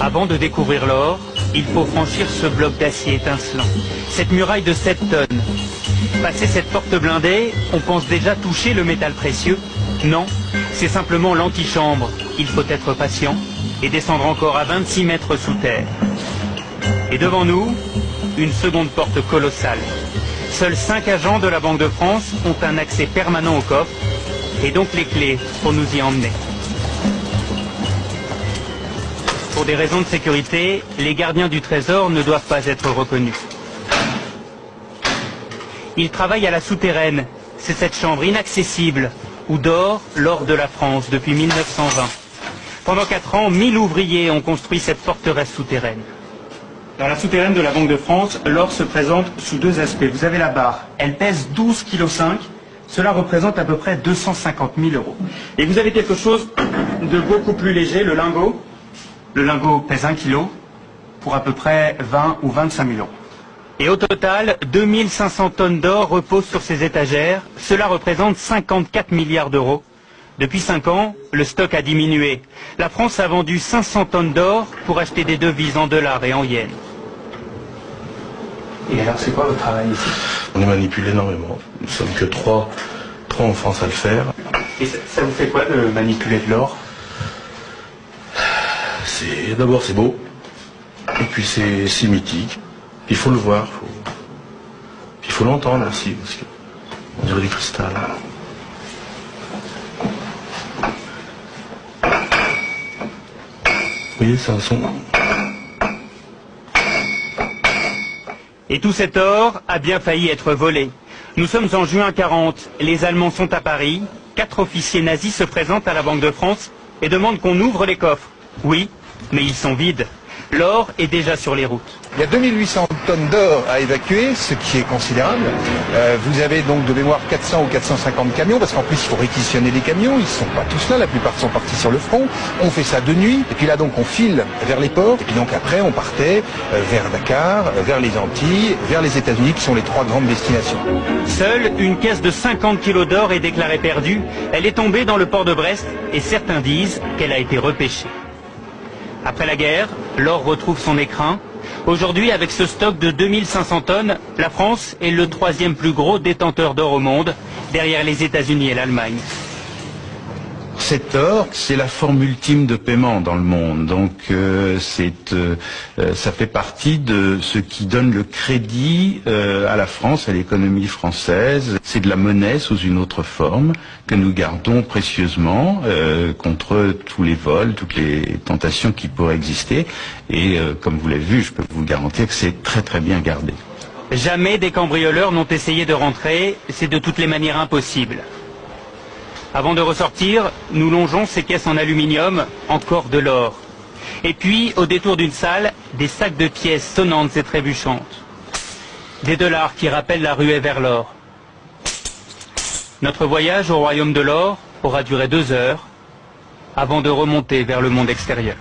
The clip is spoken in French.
Avant de découvrir l'or, il faut franchir ce bloc d'acier étincelant, cette muraille de 7 tonnes. Passer cette porte blindée, on pense déjà toucher le métal précieux. Non, c'est simplement l'antichambre. Il faut être patient et descendre encore à 26 mètres sous terre. Et devant nous, une seconde porte colossale. Seuls 5 agents de la Banque de France ont un accès permanent au coffre et donc les clés pour nous y emmener. Pour des raisons de sécurité, les gardiens du trésor ne doivent pas être reconnus. Ils travaillent à la souterraine. C'est cette chambre inaccessible où dort l'or de la France depuis 1920. Pendant 4 ans, 1000 ouvriers ont construit cette forteresse souterraine. Dans la souterraine de la Banque de France, l'or se présente sous 2 aspects. Vous avez la barre, elle pèse 12,5 kg. Cela représente à peu près 250 000 €. Et vous avez quelque chose de beaucoup plus léger, le lingot. Le lingot pèse 1 kg pour à peu près 20 ou 25 000 €. Et au total, 2500 tonnes d'or reposent sur ces étagères. Cela représente 54 milliards d'euros. Depuis 5 ans, le stock a diminué. La France a vendu 500 tonnes d'or pour acheter des devises en dollars et en yens. Et alors, c'est quoi votre travail ici? On est manipulé énormément. Nous ne sommes que 3 en France à le faire. Et ça vous fait quoi de manipuler de l'or? D'abord c'est beau, et puis c'est mythique. Il faut le voir, il faut l'entendre aussi, parce qu'on dirait du cristal. Vous voyez, c'est un son. Et tout cet or a bien failli être volé. Nous sommes en juin 40, les Allemands sont à Paris, 4 officiers nazis se présentent à la Banque de France et demandent qu'on ouvre les coffres. Oui, mais ils sont vides. L'or est déjà sur les routes. Il y a 2800 tonnes d'or à évacuer, ce qui est considérable. Vous avez donc de mémoire 400 ou 450 camions, parce qu'en plus il faut réquisitionner les camions, ils ne sont pas tous là, la plupart sont partis sur le front. On fait ça de nuit, et puis là donc on file vers les ports, et puis donc après on partait vers Dakar, vers les Antilles, vers les États-Unis, qui sont les 3 grandes destinations. Seule une caisse de 50 kilos d'or est déclarée perdue. Elle est tombée dans le port de Brest, et certains disent qu'elle a été repêchée. Après la guerre, l'or retrouve son écrin. Aujourd'hui, avec ce stock de 2500 tonnes, la France est le 3e plus gros détenteur d'or au monde, derrière les États-Unis et l'Allemagne. Cet or, c'est la forme ultime de paiement dans le monde. Donc, ça fait partie de ce qui donne le crédit à la France, à l'économie française. C'est de la monnaie sous une autre forme que nous gardons précieusement contre tous les vols, toutes les tentations qui pourraient exister. Et comme vous l'avez vu, je peux vous garantir que c'est très très bien gardé. Jamais des cambrioleurs n'ont essayé de rentrer. C'est de toutes les manières impossible. Avant de ressortir, nous longeons ces caisses en aluminium, encore de l'or. Et puis, au détour d'une salle, des sacs de pièces sonnantes et trébuchantes. Des dollars qui rappellent la ruée vers l'or. Notre voyage au royaume de l'or aura duré 2 heures, avant de remonter vers le monde extérieur.